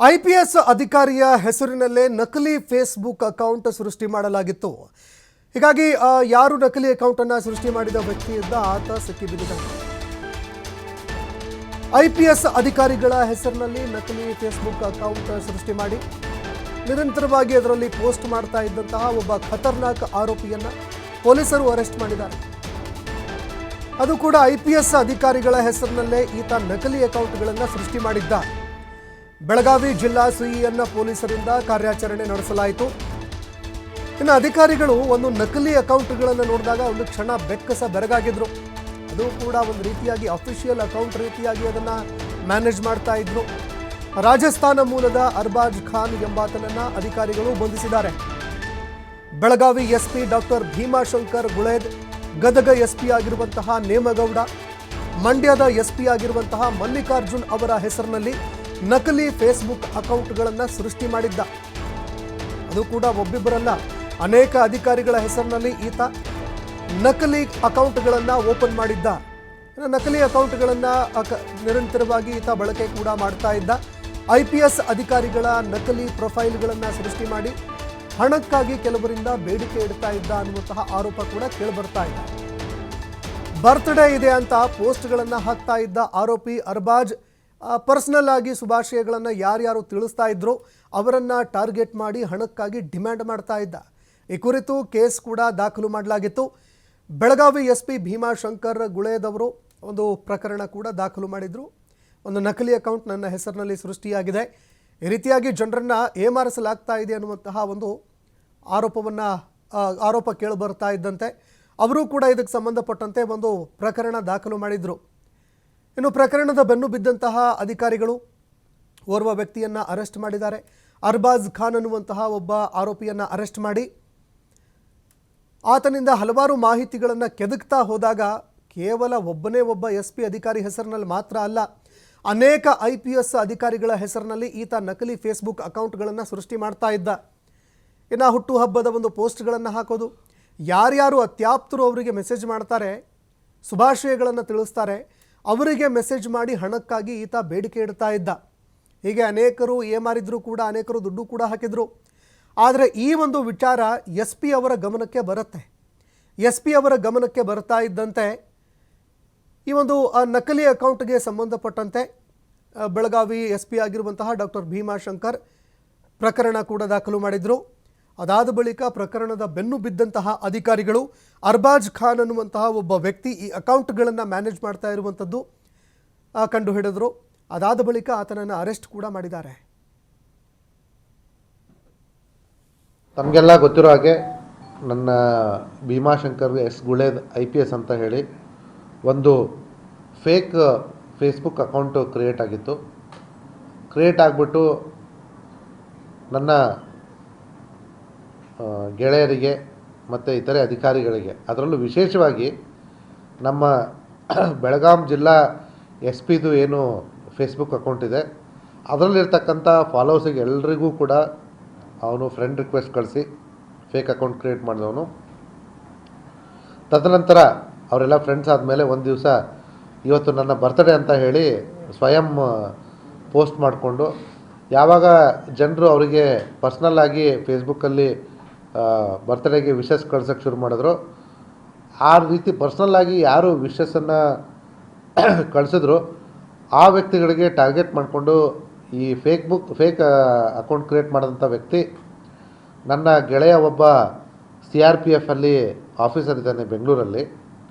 IPS ಅಧಿಕಾರಿಯ ಹೆಸರಿನಲ್ಲೇ ನಕಲಿ Facebook account ಸೃಷ್ಟಿ ಮಾಡಲಾಗಿತ್ತು. ಹೀಗಾಗಿ ಯಾರು ನಕಲಿ ಅಕೌಂಟ್ ಅನ್ನು ಸೃಷ್ಟಿ ಮಾಡಿದ ವ್ಯಕ್ತಿ ಇದ್ದ ಆತ ಸಿಕ್ಕಿಬಿದ್ದಿದ್ದಾನೆ. ಐಪಿಎಸ್ ಅಧಿಕಾರಿಗಳ ಹೆಸರಿನಲ್ಲಿ ನಕಲಿ ಫೇಸ್ಬುಕ್ ಅಕೌಂಟ್ ಸೃಷ್ಟಿ ಮಾಡಿ ನಿರಂತರವಾಗಿ ಅದರಲ್ಲಿ ಪೋಸ್ಟ್ ಮಾಡ್ತಾ ಇದ್ದಂತಹ ಒಬ್ಬ ಖತರ್ನಾಕ್ ಆರೋಪಿಯನ್ನ ಪೊಲೀಸರು ಅರೆಸ್ಟ್ ಮಾಡಿದ್ದಾರೆ. ಅದು ಕೂಡ ಐಪಿಎಸ್ ಅಧಿಕಾರಿಗಳ ಹೆಸರಿನಲ್ಲೇ ಈತ ನಕಲಿ ಅಕೌಂಟ್ಗಳನ್ನು ಸೃಷ್ಟಿ ಮಾಡಿದ್ದ. ಬೆಳಗಾವಿ ಜಿಲ್ಲಾ ಸಿಇಎನ್ ಪೊಲೀಸರಿಂದ ಕಾರ್ಯಾಚರಣೆ ನಡೆಸಲಾಯಿತು. ಇನ್ನು ಅಧಿಕಾರಿಗಳು ಒಂದು ನಕಲಿ ಅಕೌಂಟ್ಗಳನ್ನು ನೋಡಿದಾಗ ಒಂದು ಕ್ಷಣ ಬೆಕ್ಕಸ ಬೆರಗಾಗಿದ್ರು. ಅದು ಕೂಡ ಒಂದು ರೀತಿಯಾಗಿ ಅಫಿಷಿಯಲ್ ಅಕೌಂಟ್ ರೀತಿಯಾಗಿ ಅದನ್ನು ಮ್ಯಾನೇಜ್ ಮಾಡ್ತಾ ಇದ್ರು. ರಾಜಸ್ಥಾನ ಮೂಲದ ಅರ್ಬಾಜ್ ಖಾನ್ ಎಂಬಾತನನ್ನ ಅಧಿಕಾರಿಗಳು ಬಂಧಿಸಿದ್ದಾರೆ. Belagavi SP doctor Bhimashankar ಗುಳೇದ್, Gadag SP ಆಗಿರುವಂತಹ ನೇಮಗೌಡ, ಮಂಡ್ಯದ ಎಸ್ಪಿ ಆಗಿರುವಂತಹ ಮಲ್ಲಿಕಾರ್ಜುನ್ ಅವರ ಹೆಸರಿನಲ್ಲಿ ನಕಲಿ ಫೇಸ್ಬುಕ್ ಅಕೌಂಟ್ಗಳನ್ನು ಸೃಷ್ಟಿ ಮಾಡಿದ್ದ. ಅದು ಕೂಡ ಒಬ್ಬಿಬ್ಬರಲ್ಲ, ಅನೇಕ ಅಧಿಕಾರಿಗಳ ಹೆಸರಿನಲ್ಲಿ ಈತ ನಕಲಿ ಅಕೌಂಟ್ಗಳನ್ನು ಓಪನ್ ಮಾಡಿದ್ದ. ನಕಲಿ ಅಕೌಂಟ್ಗಳನ್ನು ನಿರಂತರವಾಗಿ ಈತ ಬಳಕೆ ಕೂಡ ಮಾಡ್ತಾ ಇದ್ದ. ಐಪಿಎಸ್ ಅಧಿಕಾರಿಗಳ ನಕಲಿ ಪ್ರೊಫೈಲ್ಗಳನ್ನು ಸೃಷ್ಟಿ ಮಾಡಿ ಹಣಕ್ಕಾಗಿ ಕೆಲವರಿಂದ ಬೇಡಿಕೆ ಇಡ್ತಾ ಇದ್ದ ಅನ್ನುವಂತಹ ಆರೋಪ ಕೂಡ ಕೇಳಿಬರ್ತಾ ಇದೆ. ಬರ್ತ್ಡೇ ಇದೆ ಅಂತ ಪೋಸ್ಟ್ಗಳನ್ನು ಹಾಕ್ತಾ ಇದ್ದ ಆರೋಪಿ ಅರ್ಬಾಜ್ ಪರ್ಸನಲ್ ಆಗಿ ಶುಭಾಶಯಗಳನ್ನು ಯಾರ್ಯಾರು ತಿಳಿಸ್ತಾ ಇದ್ರು ಅವರನ್ನು ಟಾರ್ಗೆಟ್ ಮಾಡಿ ಹಣಕ್ಕಾಗಿ ಡಿಮ್ಯಾಂಡ್ ಮಾಡ್ತಾ ಇದ್ದ. ಈ ಕುರಿತು ಕೇಸ್ ಕೂಡ ದಾಖಲು ಮಾಡಲಾಗಿತ್ತು. ಬೆಳಗಾವಿ ಎಸ್ಪಿ ಭೀಮಾಶಂಕರ್ ಗುಳೇದ್ ಅವರು ಒಂದು ಪ್ರಕರಣ ಕೂಡ ದಾಖಲು ಮಾಡಿದ್ರು. ಒಂದು ನಕಲಿ ಅಕೌಂಟ್ ನನ್ನ ಹೆಸರಿನಲ್ಲಿ ಸೃಷ್ಟಿಯಾಗಿದೆ, ಈ ರೀತಿಯಾಗಿ ಜನರನ್ನು ಏಮಾರಿಸಲಾಗ್ತಾ ಇದೆ ಅನ್ನುವಂತಹ ಒಂದು ಆರೋಪ ಕೇಳಿಬರ್ತಾ ಇದ್ದಂತೆ ಅವರು ಕೂಡ ಇದಕ್ಕೆ ಸಂಬಂಧಪಟ್ಟಂತೆ ಒಂದು ಪ್ರಕರಣ ದಾಖಲು ಮಾಡಿದರು. ಇನ್ನು ಪ್ರಕರಣದ ಬೆನ್ನು ಬಿದ್ದಂತಹ ಅಧಿಕಾರಿಗಳು ಓರ್ವ ವ್ಯಕ್ತಿಯನ್ನು ಅರೆಸ್ಟ್ ಮಾಡಿದ್ದಾರೆ. ಅರ್ಬಾಜ್ ಖಾನ್ ಅನ್ನುವಂತಹ ಒಬ್ಬ ಆರೋಪಿಯನ್ನು ಅರೆಸ್ಟ್ ಮಾಡಿ ಆತನಿಂದ ಹಲವಾರು ಮಾಹಿತಿಗಳನ್ನು ಕೆದಕ್ತಾ ಹೋದಾಗ ಕೇವಲ ಒಬ್ಬನೇ ಒಬ್ಬ ಎಸ್ಪಿ ಅಧಿಕಾರಿ ಹೆಸರಿನಲ್ಲಿ ಮಾತ್ರ ಅಲ್ಲ, ಅನೇಕ ಐಪಿಎಸ್ ಅಧಿಕಾರಿಗಳ ಹೆಸರಿನಲ್ಲಿ ಈತ ನಕಲಿ ಫೇಸ್ಬುಕ್ ಅಕೌಂಟ್ಗಳನ್ನು ಸೃಷ್ಟಿ ಮಾಡ್ತಾ ಇದ್ದ. ಇನ್ನು ಹುಟ್ಟುಹಬ್ಬದ ಒಂದು ಪೋಸ್ಟ್ಗಳನ್ನು ಹಾಕೋದು, ಯಾರ್ಯಾರು ಅತ್ಯಾಪ್ತರು ಅವರಿಗೆ ಮೆಸೇಜ್ ಮಾಡ್ತಾರೆ, ಶುಭಾಶಯಗಳನ್ನು ತಿಳಿಸ್ತಾರೆ, ಅವರಿಗೆ ಮೆಸೇಜ್ ಮಾಡಿ ಹಣಕ್ಕಾಗಿ ಈತ ಬೇಡಿಕೆ ಇಡ್ತಾ ಇದ್ದ. ಹೀಗೆ ಅನೇಕರು ಏಮಾರಿದ್ರು ಕೂಡ, ಅನೇಕರು ದುಡ್ಡು ಕೂಡ ಹಾಕಿದ್ರು. ಆದರೆ ಈ ಒಂದು ವಿಚಾರ ಎಸ್ ಪಿ ಅವರ ಗಮನಕ್ಕೆ ಬರುತ್ತೆ. ಎಸ್ ಪಿ ಅವರ ಗಮನಕ್ಕೆ ಬರ್ತಾ ಇದ್ದಂತೆ ಈ ಒಂದು ನಕಲಿ ಅಕೌಂಟ್ಗೆ ಸಂಬಂಧಪಟ್ಟಂತೆ ಬೆಳಗಾವಿ ಎಸ್ ಪಿ ಆಗಿರುವಂತಹ ಡಾಕ್ಟರ್ ಭೀಮಾಶಂಕರ್ ಪ್ರಕರಣ ಕೂಡ ದಾಖಲು ಮಾಡಿದರು. ಅದಾದ ಬಳಿಕ ಪ್ರಕರಣದ ಬೆನ್ನು ಬಿದ್ದಂತಹ ಅಧಿಕಾರಿಗಳು ಅರ್ಬಾಜ್ ಖಾನ್ ಅನ್ನುವಂತಹ ಒಬ್ಬ ವ್ಯಕ್ತಿ ಈ ಅಕೌಂಟ್ಗಳನ್ನು ಮ್ಯಾನೇಜ್ ಮಾಡ್ತಾ ಇರುವಂಥದ್ದು ಕಂಡುಹಿಡಿದ್ರು. ಅದಾದ ಬಳಿಕ ಆತನನ್ನು ಅರೆಸ್ಟ್ ಕೂಡ ಮಾಡಿದ್ದಾರೆ. ತಮಗೆಲ್ಲ ಗೊತ್ತಿರೋ ಹಾಗೆ ನನ್ನ ಭೀಮಾಶಂಕರ್ ಎಸ್ ಗುಳೇದ್ IPS ಅಂತ ಹೇಳಿ ಒಂದು ಫೇಕ್ ಫೇಸ್ಬುಕ್ ಅಕೌಂಟು ಕ್ರಿಯೇಟ್ ಆಗಿತ್ತು. ಕ್ರಿಯೇಟ್ ಆಗಿಬಿಟ್ಟು ನನ್ನ ಗೆಳೆಯರಿಗೆ ಮತ್ತು ಇತರೆ ಅಧಿಕಾರಿಗಳಿಗೆ, ಅದರಲ್ಲೂ ವಿಶೇಷವಾಗಿ ನಮ್ಮ ಬೆಳಗಾಂ ಜಿಲ್ಲಾ SPದು ಏನು ಫೇಸ್ಬುಕ್ ಅಕೌಂಟ್ ಇದೆ ಅದರಲ್ಲಿರ್ತಕ್ಕಂಥ ಫಾಲೋವರ್ಸಿಗೆ ಎಲ್ರಿಗೂ ಕೂಡ ಅವನು ಫ್ರೆಂಡ್ ರಿಕ್ವೆಸ್ಟ್ ಕಳಿಸಿ ಫೇಕ್ ಅಕೌಂಟ್ ಕ್ರಿಯೇಟ್ ಮಾಡಿದವನು. ತದನಂತರ ಅವರೆಲ್ಲ ಫ್ರೆಂಡ್ಸ್ ಆದಮೇಲೆ ಒಂದು ದಿವಸ ಇವತ್ತು ನನ್ನ ಬರ್ತ್ಡೇ ಅಂತ ಹೇಳಿ ಸ್ವಯಂ ಪೋಸ್ಟ್ ಮಾಡಿಕೊಂಡು ಯಾವಾಗ ಜನರು ಅವರಿಗೆ ಪರ್ಸ್ನಲ್ಲಾಗಿ ಫೇಸ್ಬುಕ್ಕಲ್ಲಿ ಬರ್ತ್ಡೇಗೆ ವಿಶಸ್ ಕಳ್ಸೋಕ್ಕೆ ಶುರು ಮಾಡಿದ್ರು, ಆ ರೀತಿ ಪರ್ಸ್ನಲ್ಲಾಗಿ ಯಾರು ವಿಶಸ್ಸನ್ನು ಕಳಿಸಿದ್ರು ಆ ವ್ಯಕ್ತಿಗಳಿಗೆ ಟಾರ್ಗೆಟ್ ಮಾಡಿಕೊಂಡು ಈ ಫೇಕ್ ಅಕೌಂಟ್ ಕ್ರಿಯೇಟ್ ಮಾಡಿದಂಥ ವ್ಯಕ್ತಿ ನನ್ನ ಗೆಳೆಯ ಒಬ್ಬ CRPF ಅಲ್ಲಿ ಆಫೀಸರ್ ಇದ್ದಾನೆ ಬೆಂಗಳೂರಲ್ಲಿ.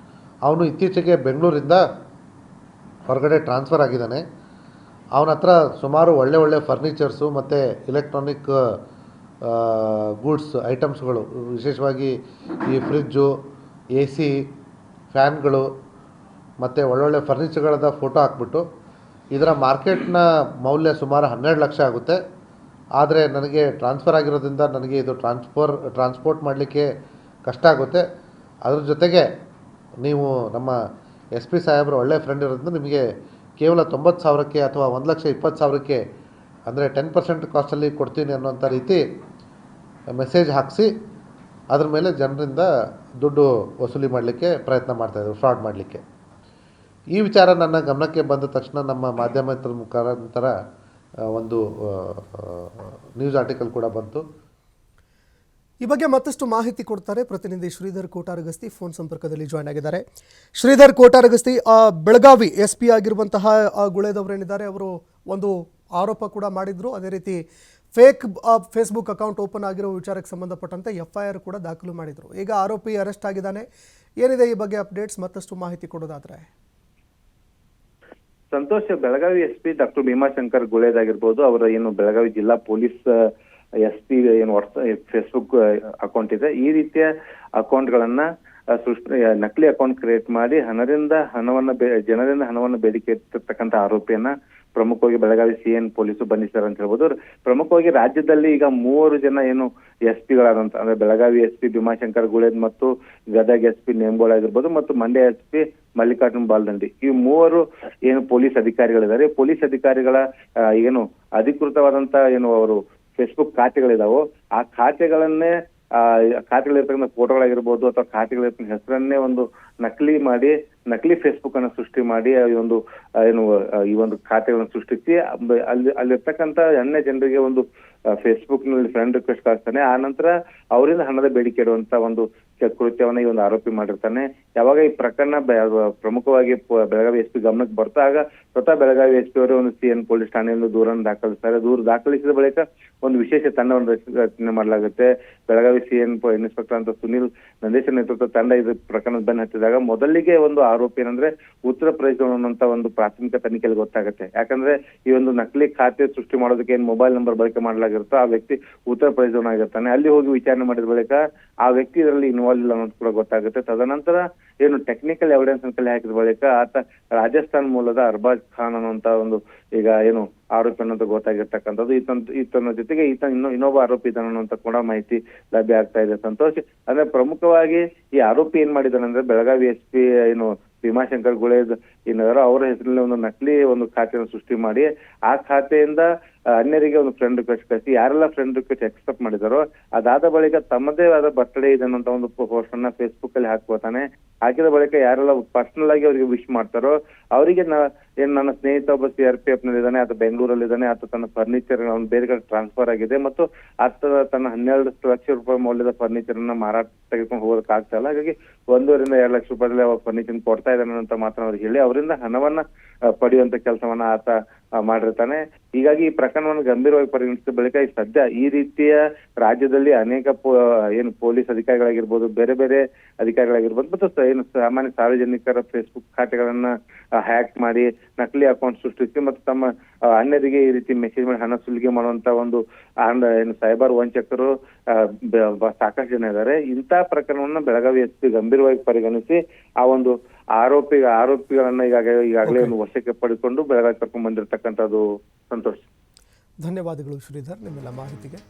ಅವನು ಇತ್ತೀಚೆಗೆ ಬೆಂಗಳೂರಿಂದ ಹೊರಗಡೆ ಟ್ರಾನ್ಸ್ಫರ್ ಆಗಿದ್ದಾನೆ. ಅವನ ಹತ್ರ ಸುಮಾರು ಒಳ್ಳೆ ಫರ್ನಿಚರ್ಸು ಮತ್ತು ಎಲೆಕ್ಟ್ರಾನಿಕ್ ಗೂಡ್ಸ್ ಐಟಮ್ಸ್ಗಳು, ವಿಶೇಷವಾಗಿ ಈ ಫ್ರಿಜ್ಜು, AC, ಫ್ಯಾನ್ಗಳು ಮತ್ತು ಒಳ್ಳೊಳ್ಳೆ ಫರ್ನಿಚರ್ಗಳದ ಫೋಟೋ ಹಾಕ್ಬಿಟ್ಟು ಇದರ ಮಾರ್ಕೆಟ್ನ ಮೌಲ್ಯ ಸುಮಾರು 12 ಲಕ್ಷ ಆಗುತ್ತೆ. ಆದರೆ ನನಗೆ ಟ್ರಾನ್ಸ್ಫರ್ ಆಗಿರೋದ್ರಿಂದ ನನಗೆ ಇದು ಟ್ರಾನ್ಸ್ಪೋರ್ಟ್ ಮಾಡಲಿಕ್ಕೆ ಕಷ್ಟ ಆಗುತ್ತೆ. ಅದ್ರ ಜೊತೆಗೆ ನೀವು ನಮ್ಮ SP ಸಾಹೇಬರು ಒಳ್ಳೆ ಫ್ರೆಂಡ್ ಇರೋದ್ರಿಂದ ನಿಮಗೆ ಕೇವಲ 90,000ಕ್ಕೆ ಅಥವಾ 1,20,000ಕ್ಕೆ ಅಂದರೆ 10% ಕಾಸ್ಟಲ್ಲಿ ಕೊಡ್ತೀನಿ ಅನ್ನೋಂಥ ರೀತಿ ಮೆಸೇಜ್ ಹಾಕಿಸಿ ಅದ್ರ ಮೇಲೆ ಜನರಿಂದ ದುಡ್ಡು ವಸೂಲಿ ಮಾಡಲಿಕ್ಕೆ ಪ್ರಯತ್ನ ಮಾಡ್ತಾಯಿದ್ರು, ಫ್ರಾಡ್ ಮಾಡಲಿಕ್ಕೆ. ಈ ವಿಚಾರ ನನ್ನ ಗಮನಕ್ಕೆ ಬಂದ ತಕ್ಷಣ ನಮ್ಮ ಮಾಧ್ಯಮದ ಮುಖಾಂತರ ಒಂದು ನ್ಯೂಸ್ ಆರ್ಟಿಕಲ್ ಕೂಡ ಬಂತು. ಈ ಬಗ್ಗೆ ಮತ್ತಷ್ಟು ಮಾಹಿತಿ ಕೊಡ್ತಾರೆ ಪ್ರತಿನಿಧಿ ಶ್ರೀಧರ್ ಕೋಟಾರಗಸ್ತಿ ಫೋನ್ ಸಂಪರ್ಕದಲ್ಲಿ ಜಾಯ್ನ್ ಆಗಿದ್ದಾರೆ. ಶ್ರೀಧರ್ ಕೋಟಾರಗಸ್ತಿ, ಬೆಳಗಾವಿ SP ಆಗಿರುವಂತಹ ಗುಳೇದವರೇನಿದ್ದಾರೆ ಅವರು ಒಂದು ಆರೋಪ ಕೂಡ ಮಾಡಿದ್ರು. ಅದೇ ರೀತಿ ಫೇಕ್ ಫೇಸ್ಬುಕ್ ಅಕೌಂಟ್ ಓಪನ್ ಆಗಿರೋ ವಿಚಾರಕ್ಕೆ ಸಂಬಂಧಪಟ್ಟಂತೆ FIR ಕೂಡ ದಾಖಲು ಮಾಡಿದ್ರು. ಈಗ ಆರೋಪಿ ಅರೆಸ್ಟ್ ಆಗಿದ್ದಾನೆ. ಏನಿದೆ ಈ ಬಗ್ಗೆ ಅಪ್ಡೇಟ್ಸ್, ಮತ್ತಷ್ಟು ಮಾಹಿತಿ ಕೊಡೋದಾದ್ರೆ? ಸಂತೋಷ್, ಬೆಳಗಾವಿ SP ಡಾಕ್ಟರ್ ಭೀಮಾಶಂಕರ್ ಗುಳೇದಾಗಿರ್ಬೋದು, ಅವರ ಏನು ಬೆಳಗಾವಿ ಜಿಲ್ಲಾ ಪೊಲೀಸ್ SP ಏನು ಫೇಸ್ಬುಕ್ ಅಕೌಂಟ್ ಇದೆ, ಈ ರೀತಿಯ ಅಕೌಂಟ್ಗಳನ್ನ ನಕಲಿ ಅಕೌಂಟ್ ಕ್ರಿಯೇಟ್ ಮಾಡಿ ಜನರಿಂದ ಹಣವನ್ನ ಬೇಡಿಕೆ ಇಟ್ಟಿರ್ತಕ್ಕಂಥ ಆರೋಪಿಯನ್ನ ಪ್ರಮುಖವಾಗಿ ಬೆಳಗಾವಿ CN ಪೊಲೀಸರು ಬಂಧಿಸಿದ್ದಾರೆ ಅಂತ ಹೇಳ್ಬೋದು. ಪ್ರಮುಖವಾಗಿ ರಾಜ್ಯದಲ್ಲಿ ಈಗ 3 ಜನ ಏನು SP ಅಂದ್ರೆ ಬೆಳಗಾವಿ SP ಭೀಮಾಶಂಕರ್ ಗುಳೇದ್ ಮತ್ತು ಗದಗ SP ನೇಮಗೋಳ ಆಗಿರ್ಬೋದು ಮತ್ತು ಮಂಡ್ಯ SP ಮಲ್ಲಿಕಾರ್ಜುನ್ ಬಾಲ್ದಂಡಿ, ಈ 3 ಏನು ಪೊಲೀಸ್ ಅಧಿಕಾರಿಗಳಿದ್ದಾರೆ. ಪೊಲೀಸ್ ಅಧಿಕಾರಿಗಳ ಏನು ಅಧಿಕೃತವಾದಂತ ಏನು ಅವರು ಫೇಸ್ಬುಕ್ ಖಾತೆಗಳಿದಾವೋ ಆ ಖಾತೆಗಳನ್ನೇ ಖಾತೆಗಳಿರ್ತಕ್ಕಂಥ ಫೋಟೋಗಳಾಗಿರ್ಬೋದು ಅಥವಾ ಖಾತೆಗಳಿರ್ತಕ್ಕಂಥ ಹೆಸರನ್ನೇ ಒಂದು ನಕಲಿ ಫೇಸ್ಬುಕ್ ಅನ್ನ ಸೃಷ್ಟಿ ಮಾಡಿ ಈ ಒಂದು ಖಾತೆಗಳನ್ನು ಸೃಷ್ಟಿಸಿ ಅಲ್ಲಿರ್ತಕ್ಕಂಥ ಅನ್ಯ ಜನರಿಗೆ ಒಂದು ಫೇಸ್ಬುಕ್ ನಲ್ಲಿ ಫ್ರೆಂಡ್ ರಿಕ್ವೆಸ್ಟ್ ಕಳಿಸ್ತಾನೆ. ಆ ನಂತರ ಅವರಿಂದ ಹಣದ ಬೇಡಿಕೆ ಇಡುವಂತ ಒಂದು ಕೃತ್ಯವನ್ನ ಈ ಒಂದು ಆರೋಪಿ ಮಾಡಿರ್ತಾನೆ. ಯಾವಾಗ ಈ ಪ್ರಕರಣ ಪ್ರಮುಖವಾಗಿ ಬೆಳಗಾವಿ SP ಗಮನಕ್ಕೆ ಬರ್ತಾಗ ಸ್ವತಃ ಬೆಳಗಾವಿ SP ಅವರು ಒಂದು CN ಪೊಲೀಸ್ ಠಾಣೆಯಲ್ಲಿ ದೂರನ್ನು ದಾಖಲಿಸ್ತಾರೆ. ದೂರ ದಾಖಲಿಸಿದ ಬಳಿಕ ಒಂದು ವಿಶೇಷ ತಂಡವನ್ನು ರಚನೆ ಮಾಡಲಾಗುತ್ತೆ. ಬೆಳಗಾವಿ CN ಇನ್ಸ್ಪೆಕ್ಟರ್ ಅಂತ ಸುನಿಲ್ ನಂದೇಶ ನೇತೃತ್ವದ ತಂಡ ಇದು ಪ್ರಕರಣದ ಬೆನ್ನ ಹತ್ತಿದಾಗ ಮೊದಲಿಗೆ ಒಂದು ಆರೋಪಿ ಏನಂದ್ರೆ ಉತ್ತರ ಪ್ರದೇಶ ಅನ್ನುವಂತ ಒಂದು ಪ್ರಾಥಮಿಕ ತನಿಖೆಯಲ್ಲಿ ಗೊತ್ತಾಗುತ್ತೆ. ಯಾಕಂದ್ರೆ ಈ ಒಂದು ನಕಲಿ ಖಾತೆ ಸೃಷ್ಟಿ ಮಾಡೋದಕ್ಕೆ ಏನ್ ಮೊಬೈಲ್ ನಂಬರ್ ಬಳಕೆ ಮಾಡಲಾಗಿರುತ್ತೋ ಆ ವ್ಯಕ್ತಿ ಉತ್ತರ ಪ್ರದೇಶದವನಾಗಿರ್ತಾನೆ. ಅಲ್ಲಿ ಹೋಗಿ ವಿಚಾರಣೆ ಮಾಡಿದ ಬಳಿಕ ಆ ವ್ಯಕ್ತಿ ಇದರಲ್ಲಿ ಇನ್ವಾಲ್ವ್ ಇಲ್ಲ ಅನ್ನೋದು ಕೂಡ ಗೊತ್ತಾಗುತ್ತೆ. ತದನಂತರ ಏನು ಟೆಕ್ನಿಕಲ್ ಎವಿಡೆನ್ಸ್ ಅಂತ ಕಲೆ ಹಾಕಿದ ಬಳಿಕ ಆತ ರಾಜಸ್ಥಾನ್ ಮೂಲದ ಅರ್ಬಾಜ್ ಖಾನ್ ಅನ್ನುವಂತ ಒಂದು ಈಗ ಏನು ಆರೋಪಿ ಅನ್ನೋದು ಗೊತ್ತಾಗಿರ್ತಕ್ಕಂಥದ್ದು. ಈತನ ಜೊತೆಗೆ ಇನ್ನೊಬ್ಬ ಆರೋಪಿ ಇದ್ದಾನೆ ಅನ್ನುವಂತ ಕೂಡ ಮಾಹಿತಿ ಲಭ್ಯ ಆಗ್ತಾ ಇದೆ. ಸಂತೋಷ್, ಅಂದ್ರೆ ಪ್ರಮುಖವಾಗಿ ಈ ಆರೋಪಿ ಏನ್ ಮಾಡಿದಾನೆ ಅಂದ್ರೆ ಬೆಳಗಾವಿ SP ಏನು ಭೀಮಾಶಂಕರ್ ಗುಳೇದ್ ಏನಾದ್ರು ಅವರ ಹೆಸರಲ್ಲಿ ಒಂದು ನಕಲಿ ಒಂದು ಖಾತೆಯನ್ನು ಸೃಷ್ಟಿ ಮಾಡಿ ಆ ಖಾತೆಯಿಂದ ಅನ್ಯರಿಗೆ ಒಂದು ಫ್ರೆಂಡ್ ರಿಕ್ವೆಸ್ಟ್ ಕಳಿಸಿ ಯಾರೆಲ್ಲ ಫ್ರೆಂಡ್ ರಿಕ್ವೆಸ್ಟ್ ಎಕ್ಸೆಪ್ಟ್ ಮಾಡಿದಾರೋ ಅದಾದ ಬಳಿಕ ತಮ್ಮದೇ ಆದ ಬರ್ತ್ಡೇ ಇದೆ ಅನ್ನೋಂತ ಒಂದು ಪೋಸ್ಟ್ ಅನ್ನ ಫೇಸ್ಬುಕ್ ಅಲ್ಲಿ ಹಾಕ್ಬೋತಾನೆ. ಹಾಕಿದ ಬಳಿಕ ಯಾರೆಲ್ಲ ಪರ್ಸನಲ್ ಆಗಿ ಅವರಿಗೆ ವಿಶ್ ಮಾಡ್ತಾರೋ ಅವರಿಗೆ ನನ್ನ ಸ್ನೇಹಿತ ಒಬ್ಬ CRPF ನಲ್ಲಿ ಇದ್ದಾನೆ, ಆತ ಬೆಂಗಳೂರಲ್ಲಿ ಇದ್ದಾನೆ, ಆತ ತನ್ನ ಫರ್ನಿಚರ್ ಬೇರೆ ಕಡೆ ಟ್ರಾನ್ಸ್ಫರ್ ಆಗಿದೆ ಮತ್ತು ಆತ ತನ್ನ 12 ಲಕ್ಷ ರೂಪಾಯಿ ಮೌಲ್ಯದ ಫರ್ನಿಚರ್ ಅನ್ನ ಮಾರಾಟ ತೆಗೆದುಕೊಂಡು ಹೋಗೋದಕ್ಕೆ ಆಗ್ತಾ ಇಲ್ಲ, ಹಾಗಾಗಿ 1.5 ರಿಂದ 2 ಲಕ್ಷ ರೂಪಾಯಿ ಫರ್ನಿಚರ್ ಕೊಡ್ತಾ ಇದ್ದಾನೆ ಅಂತ ಮಾತ್ರ ಅವ್ರಿಗೆ ಹೇಳಿ ಅವರಿಂದ ಹಣವನ್ನ ಪಡೆಯುವಂತ ಕೆಲಸವನ್ನ ಆತ ಮಾಡಿರ್ತಾನೆ. ಹೀಗಾಗಿ ಈ ಪ್ರಕರಣವನ್ನು ಗಂಭೀರವಾಗಿ ಪರಿಗಣಿಸಿದ ಬಳಿಕ ಸದ್ಯ ಈ ರೀತಿಯ ರಾಜ್ಯದಲ್ಲಿ ಅನೇಕ ಏನು ಪೊಲೀಸ್ ಅಧಿಕಾರಿಗಳಾಗಿರ್ಬೋದು, ಬೇರೆ ಬೇರೆ ಅಧಿಕಾರಿಗಳಾಗಿರ್ಬೋದು ಮತ್ತು ಏನು ಸಾಮಾನ್ಯ ಸಾರ್ವಜನಿಕರ ಫೇಸ್ಬುಕ್ ಖಾತೆಗಳನ್ನ ಹ್ಯಾಕ್ ಮಾಡಿ ನಕಲಿ ಅಕೌಂಟ್ ಸೃಷ್ಟಿಸಿ ಮತ್ತು ತಮ್ಮ ಅನ್ಯರಿಗೆ ಈ ರೀತಿ ಮೆಸೇಜ್ ಮಾಡಿ ಹಣ ಸುಲಿಗೆ ಮಾಡುವಂತ ಒಂದು ಏನು ಸೈಬರ್ ವಂಚಕರು ಸಾಕಷ್ಟು ಜನ ಇದ್ದಾರೆ. ಇಂತಹ ಪ್ರಕರಣವನ್ನ ಬೆಳಗಾವಿ SP ಗಂಭೀರವಾಗಿ ಪರಿಗಣಿಸಿ ಆ ಒಂದು ಆರೋಪಿಗಳನ್ನ ಈಗಾಗಲೇ ಒಂದು ವಶಕ್ಕೆ ಪಡೆದುಕೊಂಡು ಬೆಳಗಾವಿ ಕರ್ಕೊಂಡ್ ಬಂದಿರತಕ್ಕಂಥದ್ದು. ಸಂತೋಷ್, ಧನ್ಯವಾದಗಳು ಶ್ರೀಧರ್ ನಿಮ್ಮೆಲ್ಲ ಮಾಹಿತಿಗೆ.